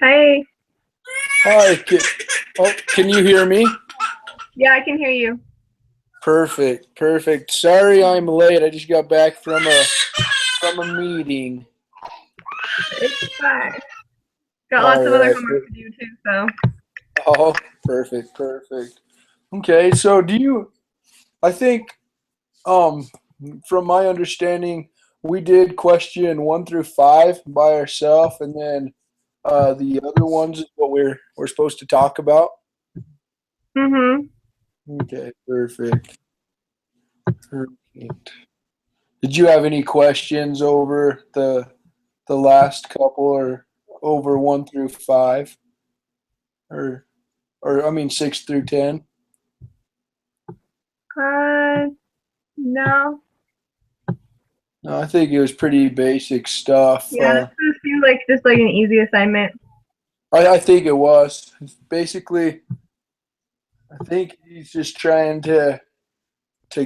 Hi. Hi. Can you hear me? Yeah, I can hear you. Perfect. Perfect. Sorry I'm late. I just got back from a meeting. It's fine. Got All lots of other right. homework to do too, so. Oh, perfect. Perfect. Okay. So I think um from my understanding we did question 1 through 5 by ourselves, and then the other ones is what we're supposed to talk about. Mhm. Okay. Perfect. Perfect. Did you have any questions over the last couple, or over 1 through 5, or I mean 6 through 10? Uh, no. No, I think it was pretty basic stuff. Yeah, this seems like just like an easy assignment. I think it was basically. I think he's just trying to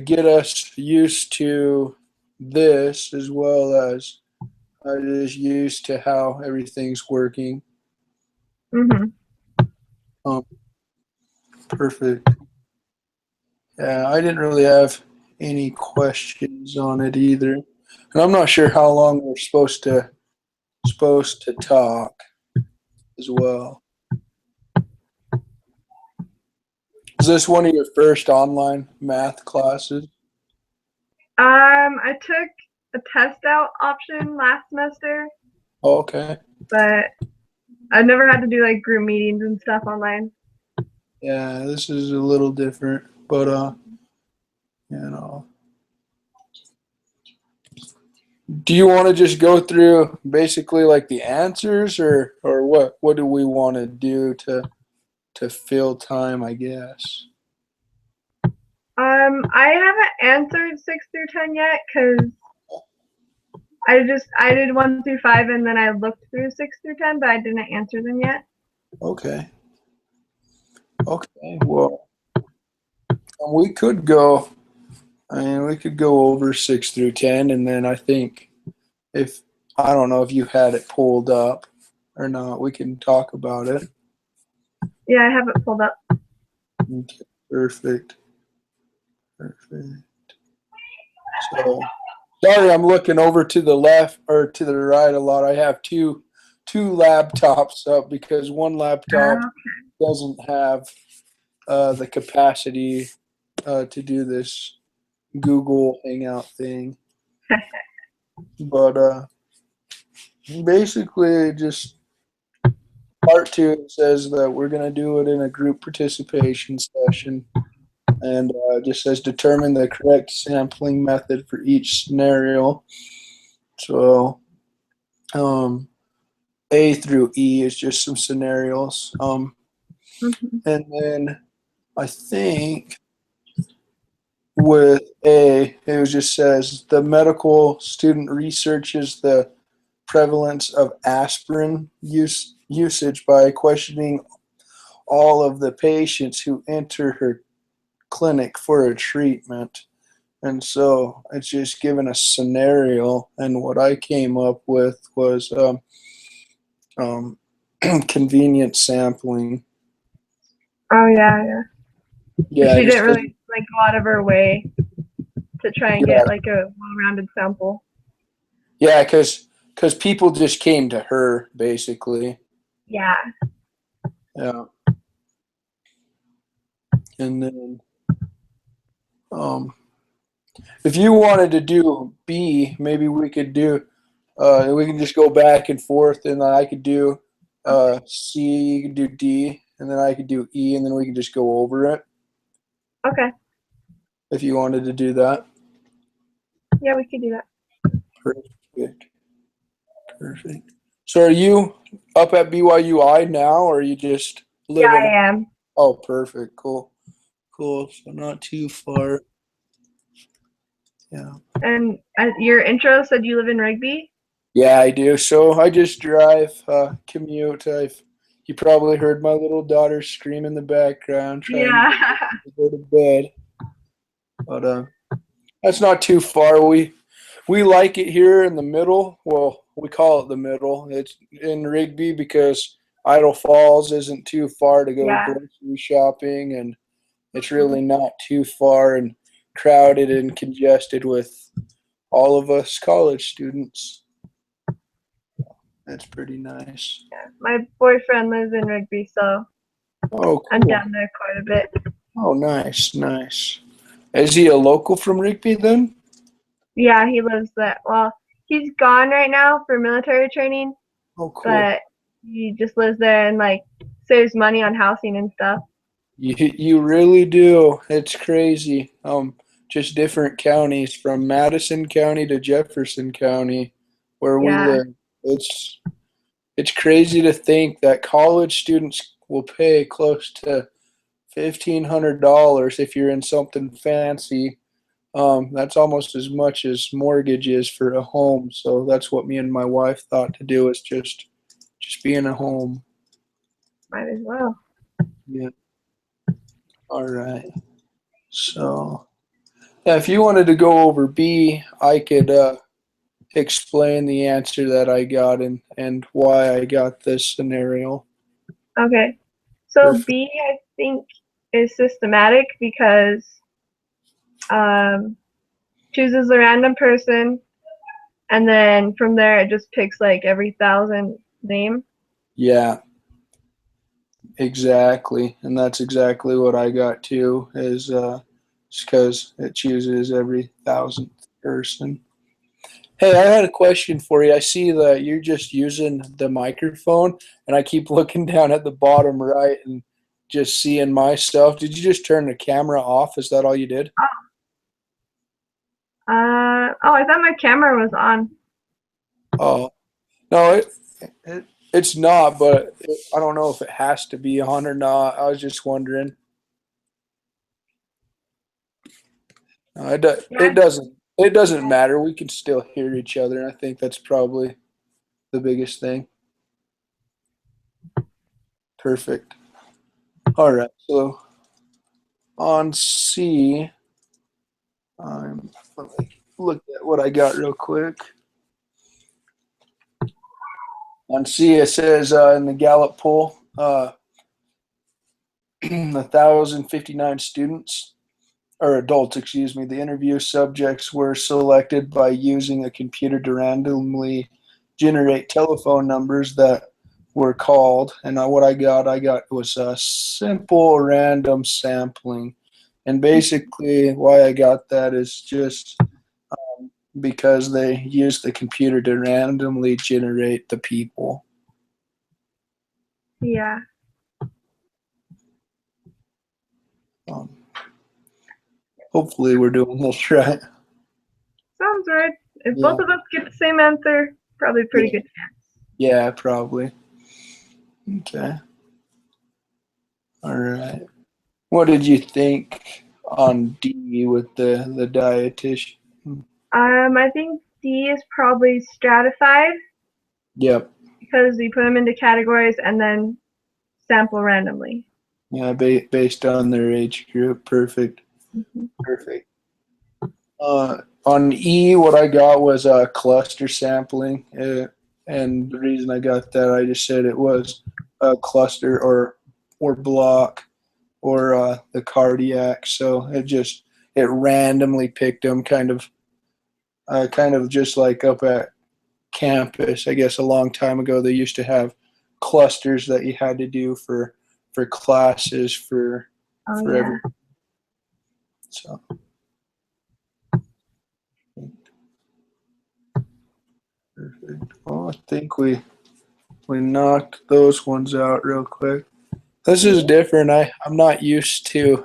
get us used to this, as well as just used to how everything's working. Mhm. Um, Perfect. Yeah, I didn't really have any questions on it either, and I'm not sure how long we're supposed to talk as well. Is this one of your first online math classes? I took a test out option last semester, Okay. but I've never had to do like group meetings and stuff online. Yeah, this is a little different, but you know. Do you want to just go through basically like the answers, or what? What do we want to do to fill time, I guess? I haven't answered 6 through 10 yet because I did 1 through 5 and then I looked through 6 through 10, but I didn't answer them yet. Okay. Okay. Well, we could go. I mean, we could go over 6 through 10, and then I think, if I don't know if you had it pulled up or not, we can talk about it. Yeah, I have it pulled up. Okay, perfect. Perfect. So, sorry, I'm looking over to the left or to the right a lot. I have two laptops up because one laptop doesn't have the capacity to do this Google Hangout thing. But basically, just part 2 says that we're going to do it in a group participation session, and it just says determine the correct sampling method for each scenario. So um, A through E is just some scenarios, Mhm. and then I think with A, it just says the medical student researches the prevalence of aspirin usage by questioning all of the patients who enter her clinic for a treatment. And so it's just given a scenario, and what I came up with was um, convenient sampling. Oh yeah. Yeah, She just didn't because. really like go out of her way to try and Yeah, get like a well-rounded sample. yeah, because people just came to her basically. Yeah. Yeah, and then um, if you wanted to do B, maybe we could do. We can just go back and forth, and then I could do C, you could do D, and then I could do E, and then we can just go over it Okay. if you wanted to do that. Yeah, we could do that. Perfect. Perfect. So are you up at BYUI now, or are you just Yeah, living? I am. Oh, perfect. Cool. Cool. So not too far. Yeah. And your intro said you live in Rigby? Yeah, I do. So I just drive, commute. You probably heard my little daughter scream in the background trying to Yeah. go to bed. But that's not too far. We like it here in the middle. Well, we call it the middle. It's in Rigby because Idle Falls isn't too far to go Yeah. grocery shopping, and it's really not too far and crowded and congested with all of us college students. That's pretty nice. My boyfriend lives in Rigby, so Oh, I'm cool. down there quite a bit. Oh, nice, nice. Is he a local from Rigby then? Yeah, he lives there. Well, he's gone right now for military training, Oh, cool. but he just lives there and like saves money on housing and stuff. You really do. It's crazy. Just different counties from Madison County to Jefferson County, where we Yeah. live. It's crazy to think that college students will pay close to $1,500 if you're in something fancy. That's almost as much as mortgage is for a home. So that's what me and my wife thought to do is just be in a home. Might as well. Yeah. All right. So yeah, if you wanted to go over B, I could explain the answer that I got and why I got this scenario. Okay. So Perfect. B, I think, is systematic because chooses a random person, and then from there it just picks like every 1,000 name. Yeah, exactly. And that's exactly what I got too, is just because it chooses every 1,000th person. Hey, I had a question for you. I see that you're just using the microphone, and I keep looking down at the bottom right and just seeing my stuff. Did you just turn the camera off? Is that all you did? Oh, I thought my camera was on. Oh, no, it's not, but I don't know if it has to be on or not. I was just wondering. No, Yeah. it doesn't matter. We can still hear each other. I think that's probably the biggest thing. Perfect. All right. So on C, let me look at what I got real quick. On C, it says in the Gallup poll, 1,059 students or adults, excuse me, the interview subjects were selected by using a computer to randomly generate telephone numbers that were called. And what I got was a simple random sampling. And basically, why I got that is just because they use the computer to randomly generate the people. Yeah. Um, Hopefully, we're doing this right. Sounds right. If Yeah. both of us get the same answer, probably pretty Yeah. good chance. Yeah, probably. Okay. All right. What did you think on D with the dietitian? I think D is probably stratified Yep. because we put them into categories and then sample randomly. Yeah, based on their age group. Perfect. Mm-hmm. Perfect. On E, what I got was cluster sampling, and the reason I got that, I just said it was a cluster or block or the cardiac. So it randomly picked them, kind of just like up at campus. I guess a long time ago they used to have clusters that you had to do for classes for Oh, for yeah. every. So perfect. Well, I think we knocked those ones out real quick. This is different. I'm not used to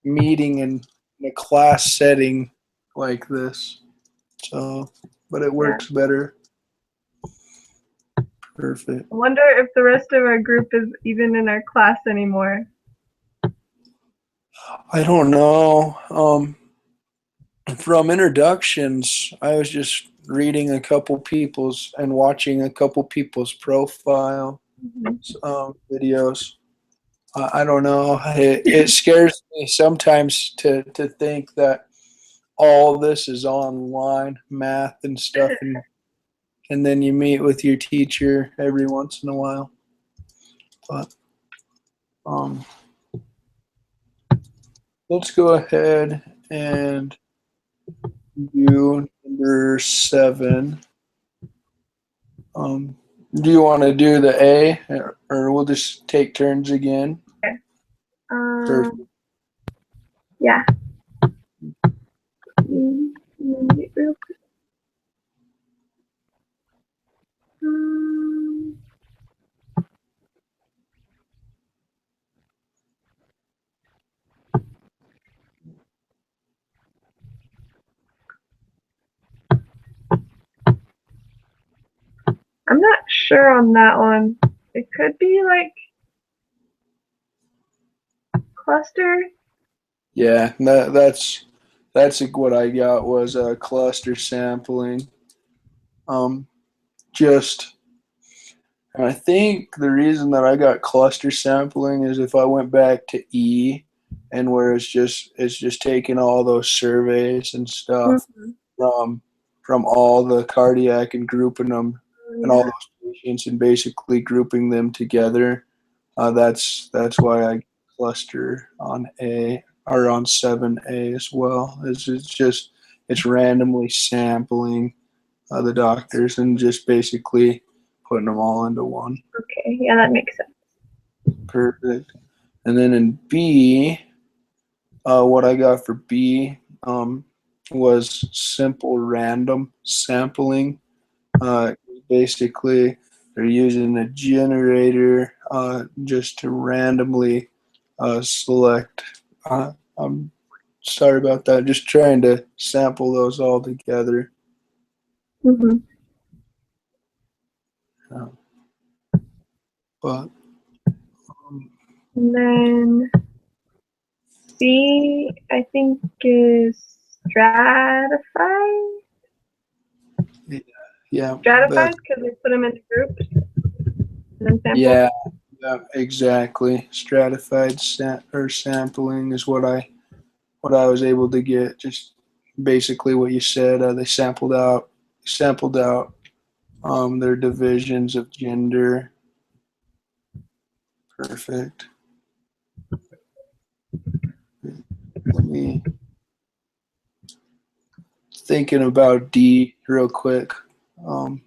meeting in a class setting like this. So, but it Yeah. works better. Perfect. I wonder if the rest of our group is even in our class anymore. I don't know. From introductions, I was just reading a couple people's and watching a couple people's profile videos. I don't know. It scares me sometimes to think that all this is online, math and stuff, and then you meet with your teacher every once in a while. But let's go ahead and do number 7. Do you want to do the A, or we'll just take turns again? Okay. Perfect. Yeah. Real quick. I'm not sure on that one. It could be like cluster. Yeah, that's what I got was cluster sampling. Just, and I think the reason that I got cluster sampling is if I went back to E, and where it's just taking all those surveys and stuff from all the cardiac and grouping them and all those patients and basically grouping them together. That's why I cluster on A or on 7A as well. It's randomly sampling the doctors and just basically putting them all into one. Okay, yeah, that makes sense. Perfect. And then in B, what I got for B was simple random sampling. Basically, they're using a generator just to randomly select. I'm sorry about that. Just trying to sample those all together. Mm-hmm. But And then C, I think, is stratified. yeah, Stratified because we put them into groups and then sample. yeah, exactly. Stratified sampling is what I was able to get. Just basically what you said. They sampled out their divisions of gender. Perfect. Let me thinking about D real quick. So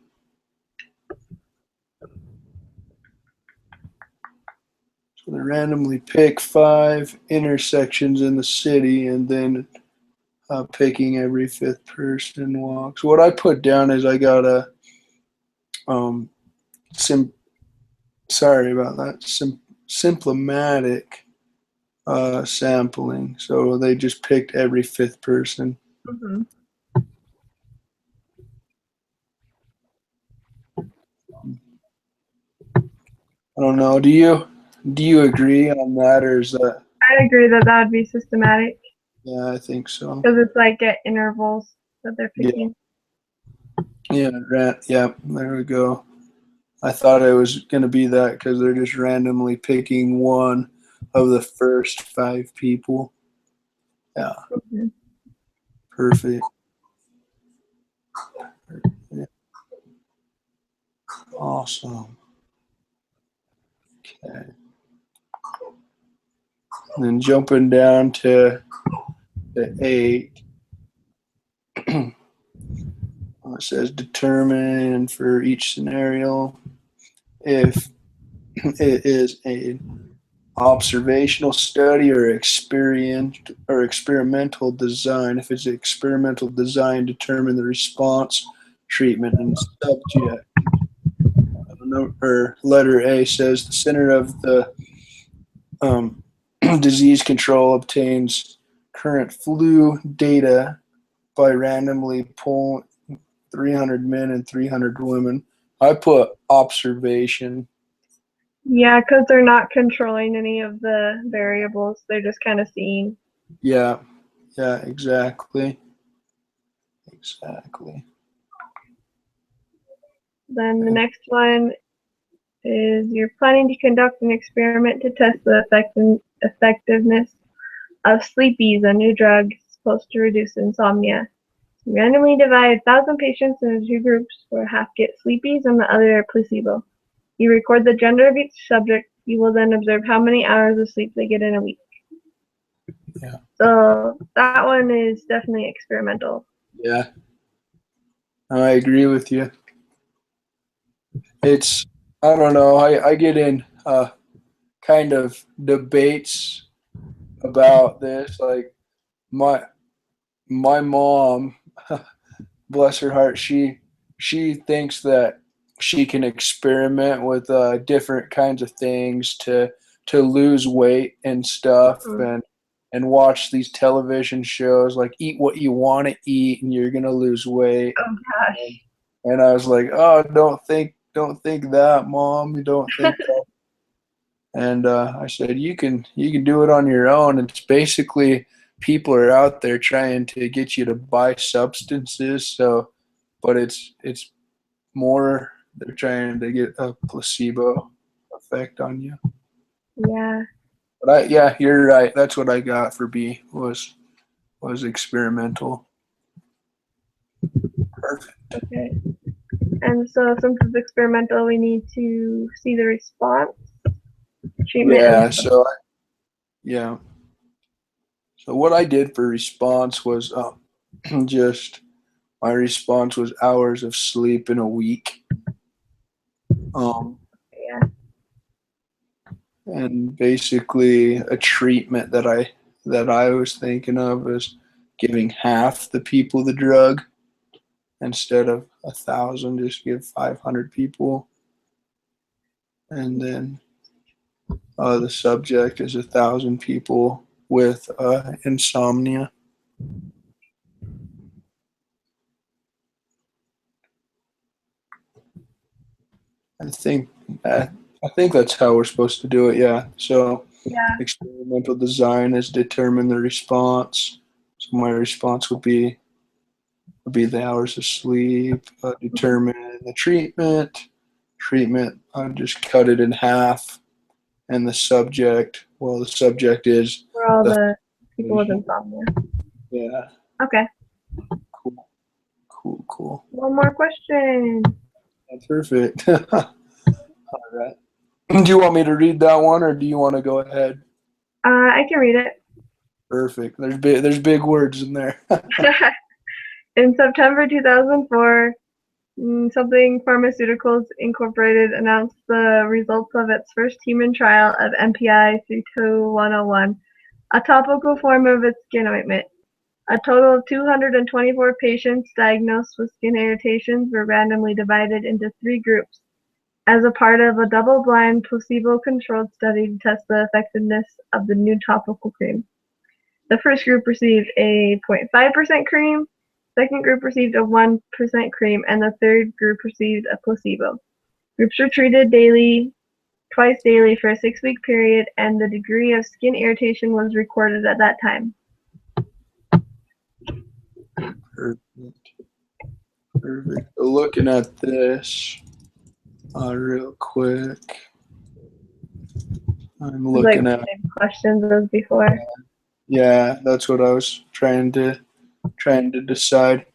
they randomly pick 5 intersections in the city, and then picking every 5th person walks. What I put down is I got a sorry about that, symptomatic sampling. So they just picked every 5th person. Mm-hmm. I don't know. Do you agree on that, or is that? I agree that that would be systematic Yeah, I think so. because it's like at intervals that they're picking. Yeah, yeah. There we go. I thought it was going to be that because they're just randomly picking one of the first 5 people. Yeah. Mm-hmm. Perfect. Yeah. Awesome. Okay. And then jumping down to the 8. It says determine for each scenario if it is an observational study or experimental design. If it's experimental design, determine the response, treatment, and subject. Or letter A says the center of the disease control obtains current flu data by randomly pulling 300 men and 300 women. I put observation. Yeah, because they're not controlling any of the variables. They're just kind of seeing. Yeah, exactly. Exactly. Then the next one is you're planning to conduct an experiment to test the effectiveness of sleepies, a new drug supposed to reduce insomnia. Randomly divide 1,000 patients into two groups where half get sleepies and the other placebo. You record the gender of each subject. You will then observe how many hours of sleep they get in a week. Yeah. So that one is definitely experimental. Yeah. I agree with you. It's, I don't know, I get in kind of debates about this. Like my mom, bless her heart, she thinks that she can experiment with different kinds of things to lose weight and stuff, and watch these television shows like Eat What You Want to Eat and you're gonna lose weight. Oh gosh. And I was like, oh, don't think that, Mom. You don't think that. And I said, you can do it on your own. It's basically people are out there trying to get you to buy substances. So, but it's more they're trying to get a placebo effect on you. Yeah. But yeah, you're right. That's what I got for B was experimental. Perfect. Okay. And so since it's experimental, we need to see the response, treatment. Yeah. Yeah. So what I did for response was just my response was hours of sleep in a week. Yeah. And basically a treatment that I was thinking of is giving half the people the drug instead of 1,000. Just give 500 people, and then the subject is 1,000 people with insomnia. I think that's how we're supposed to do it. Yeah. So Yeah. experimental design is determine the response. So my response would be the hours of sleep. Determine the treatment. I just cut it in half, and the subject. Well, the subject is For all the people with insomnia. Yeah. Okay. Cool. One more question. That's perfect. All right. Do you want me to read that one, or do you want to go ahead? I can read it. Perfect. There's big words in there. In September 2004, Something Pharmaceuticals Incorporated announced the results of its first human trial of MPI 32101, a topical form of its skin ointment. A total of 224 patients diagnosed with skin irritations were randomly divided into three groups as a part of a double-blind, placebo-controlled study to test the effectiveness of the new topical cream. The first group received a 0.5% cream, second group received a 1% cream, and the third group received a placebo. Groups were treated twice daily for a 6-week period, and the degree of skin irritation was recorded at that time. Perfect. So looking at this real quick. I'm looking at questions as before. Yeah, that's what I was trying to decide.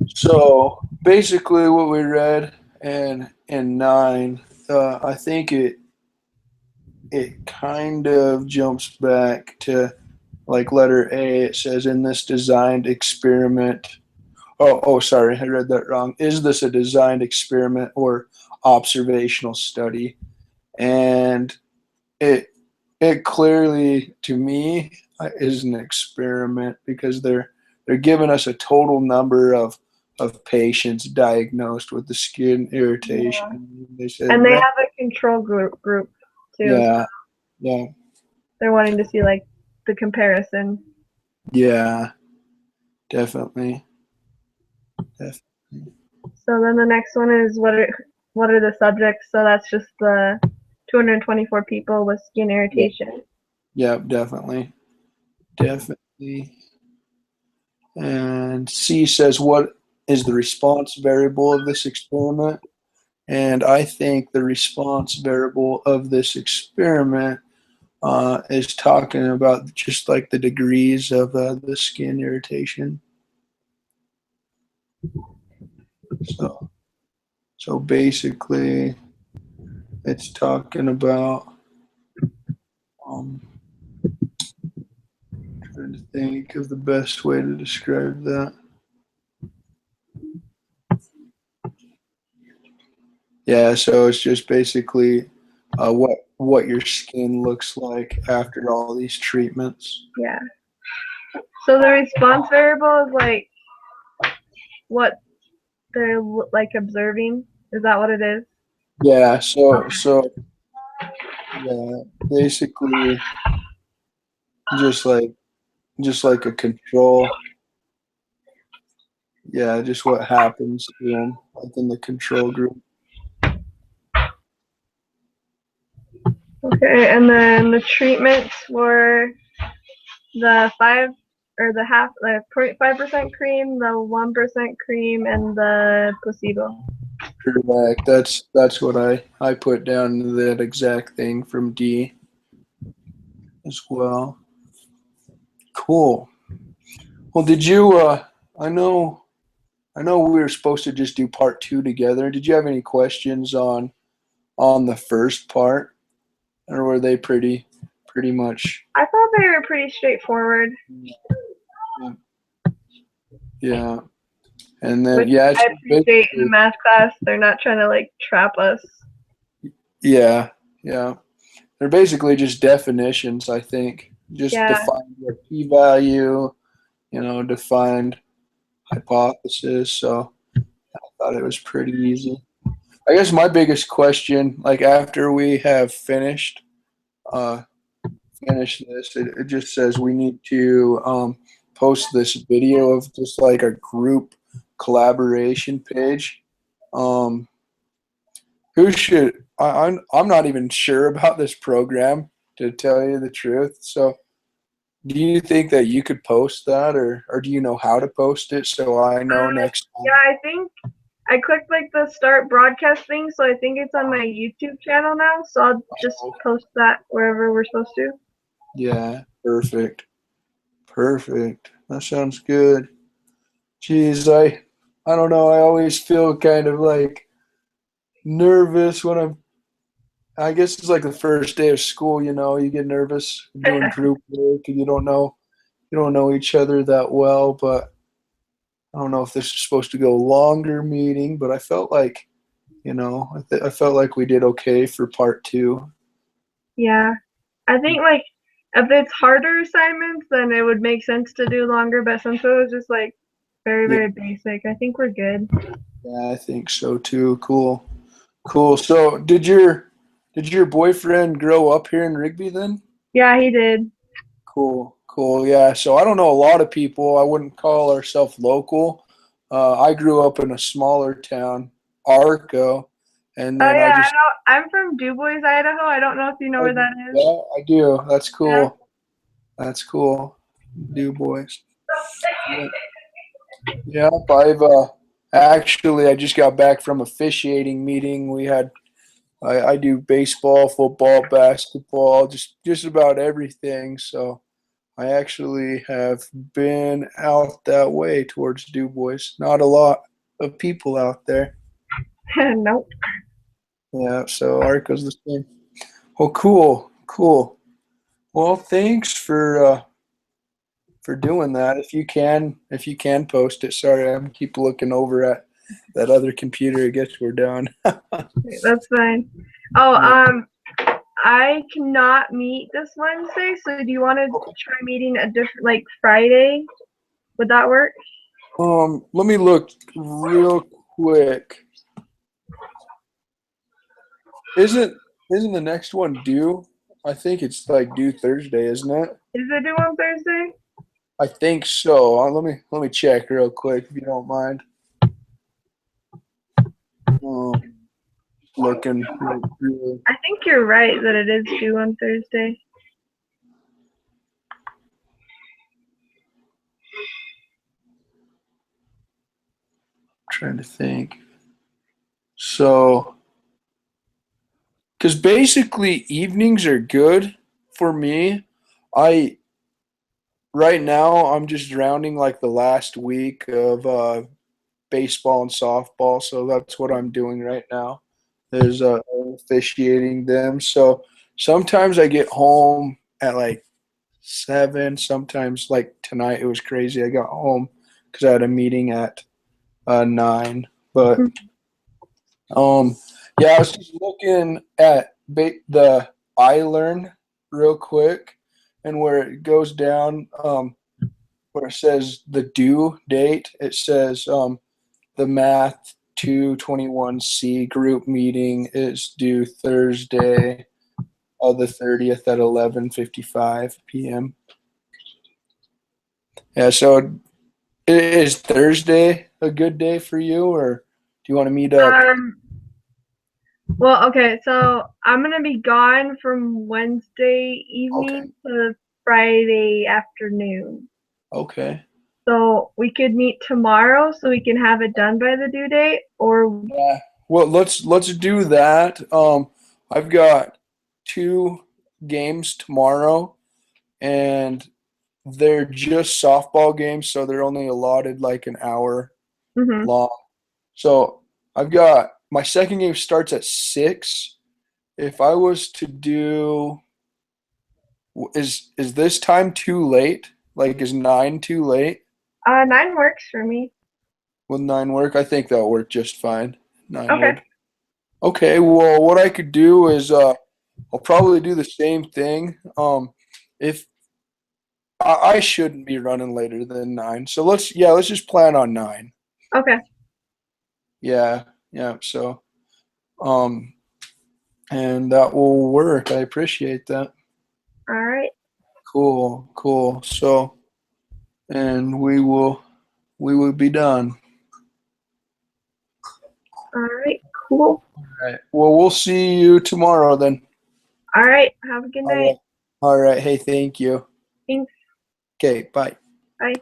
So basically, what we read in 9, I think it kind of jumps back to like letter A. It says in this designed experiment. Oh, sorry, I read that wrong. Is this a designed experiment or observational study? And it clearly, to me, is an experiment because they're giving us a total number of patients diagnosed with the skin irritation. Yeah. They said, and they have a control group too. Yeah. They're wanting to see like the comparison. Yeah, definitely. So then the next one is what are the subjects? So that's just the 224 people with skin irritation. Yeah, definitely. And C says, what is the response variable of this experiment? And I think the response variable of this experiment is talking about just like the degrees of the skin irritation. So basically, it's talking about. Um, trying to think of the best way to describe that. Yeah, so it's just basically what your skin looks like after all these treatments. Yeah. So the response variable is like what they're like observing. Is that what it is? Yeah, so yeah, basically just like just like a control. Yeah, just what happens to them, like in the control group. Okay, and then the treatments were the the 0.5% cream, the 1% cream, and the placebo. Correct. That's what I put down that exact thing from D as well. Cool. Well, did you? I know we were supposed to just do part two together. Did you have any questions on the first part, or were they pretty much? I thought they were pretty straightforward, Yeah. And then which yeah, it's I just appreciate in the basically math class. They're not trying to like trap us. yeah. They're basically just definitions, I think. Just Yeah. define your p-value, defined hypothesis. So I thought it was pretty easy. I guess my biggest question, like after we have uh, finished this, it just says we need to post this video of just like a group collaboration page. Um, who should? I'm not even sure about this program, to tell you the truth. So do you think that you could post that, or do you know how to post it so I know next Yeah, time? I think I clicked like the start broadcast thing, so I think it's on my YouTube channel now. So I'll just post that wherever we're supposed to. Yeah, perfect. Perfect. That sounds good. Geez, I don't know. I always feel kind of like nervous when I guess it's like the first day of school, you get nervous doing group work and you don't know each other that well, but I don't know if this is supposed to go longer meeting, but I felt like, I felt like we did okay for part two. Yeah, I think like if it's harder assignments, then it would make sense to do longer. But since it was just like very, Yeah, very basic, I think we're good. yeah, I think so too. Cool. Cool. So did your boyfriend grow up here in Rigby then? Yeah, he did. Cool, cool. Yeah. So I don't know a lot of people. I wouldn't call ourselves local. I grew up in a smaller town, Arco, and Oh then I yeah, I just, know. I'm from DuBois, Idaho. I don't know if you know oh, where that is. yeah, I do. That's Yeah. cool. That's cool. Do boys. Yeah. Yeah. I just got back from officiating meeting. I do baseball, football, basketball, just about everything. So I actually have been out that way towards Du Bois. Not a lot of people out there. Nope. Yeah, so Arco's the same. Well, cool, cool. Well, thanks for doing that. If you can post it. Sorry, I'm keep looking over at that other computer. I guess we're done. That's fine. Oh, Yeah. I cannot meet this Wednesday, so do you want to Okay. try meeting a different, like Friday? Would that work? Let me look real quick. Isn't isn't the next one due? I think it's like due Thursday, isn't it? Is it due on Thursday? I think so. Let me check real quick if you don't mind. Um, looking real. I think you're right that it is due on Thursday. Trying to think. So, because basically evenings are good for me, I right now I'm just drowning like the last week of baseball and softball, so that's what I'm doing right now. Is officiating them. So sometimes I get home at like 7. Sometimes like tonight it was crazy. I got home because I had a meeting at 9. But yeah, I was just looking at the iLearn real quick, and where it goes down, where it says the due date, it says the MATH221C group meeting is due Thursday, the 30th at 11:55 p.m. Yeah, so is Thursday a good day for you, or do you want to meet up? Well, okay, so I'm gonna be gone from Wednesday Okay. evening to Friday afternoon. Okay. So we could meet tomorrow so we can have it done by the due date, or Yeah. Well, let's do that. I've got 2 games tomorrow, and they're just softball games, so they're only allotted like an hour mhm. long. So I've got my second game starts at 6. If I was to do, is this time too late? Like, is 9 too late? 9 works for me. Will 9 work? I think that'll work just fine. 9 Okay. would. Okay, well, what I could do is I'll probably do the same thing. If I shouldn't be running later than 9, so let's just plan on 9. Okay. Yeah, yeah. So um, and that will work. I appreciate that. All right. Cool, cool. So and we will be done. All right. Cool. All right. Well, we'll see you tomorrow then. All right. Have a good All night. right. All right. Hey, thank you. Thanks. Okay, bye. Bye.